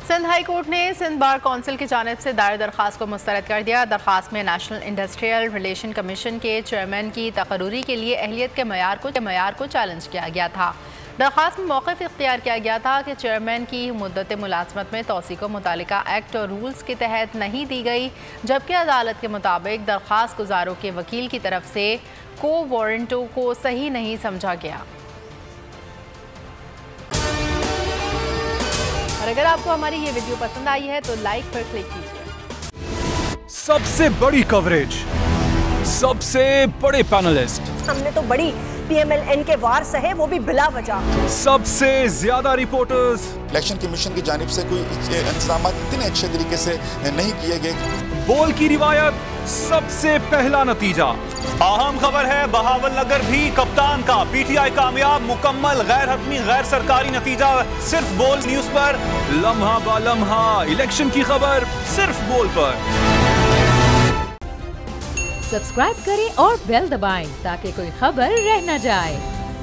Sindh high court ने Sindh bar council की जानिब से दायर दरख्वास्त को मुस्तरद कर दिया। दरख्वास्त में नेशनल इंडस्ट्रियल रिलेशन कमीशन के चेयरमैन की तकर्रुरी के लिए अहलियत के मयार को चैलेंज किया गया था। दरख्वास्त में मौक़िफ़ इख्तियार किया गया था कि चेयरमैन की मुद्दत मुलाज़मत में तोसी को मुतालिका एक्ट और रूल्स के तहत नहीं दी गई, जबकि अदालत के मुताबिक दरख्वास्त गुजारों के वकील की तरफ से को वारंटों को सही नहीं समझा गया। और अगर आपको हमारी ये वीडियो पसंद आई है तो लाइक पर क्लिक कीजिए। सबसे बड़ी कवरेज, सबसे बड़े पैनलिस्ट, हमने तो बड़ी PMLN के वार सहे, वो भी बिला वजह। सबसे ज्यादा रिपोर्टर्स। इलेक्शन कमीशन की जानिब से कोई इंतजाम इतने अच्छे तरीके से नहीं किए गए। बोल की रिवायत, सबसे पहला नतीजा। अहम खबर है बहावलनगर भी कप्तान का PTI कामयाब, मुकम्मल गैर हतमी गैर सरकारी नतीजा सिर्फ बोल न्यूज पर। लम्हा बा लम्हा इलेक्शन की खबर सिर्फ बोल पर। सब्सक्राइब करें और बेल दबाएं ताकि कोई खबर रह न जाए।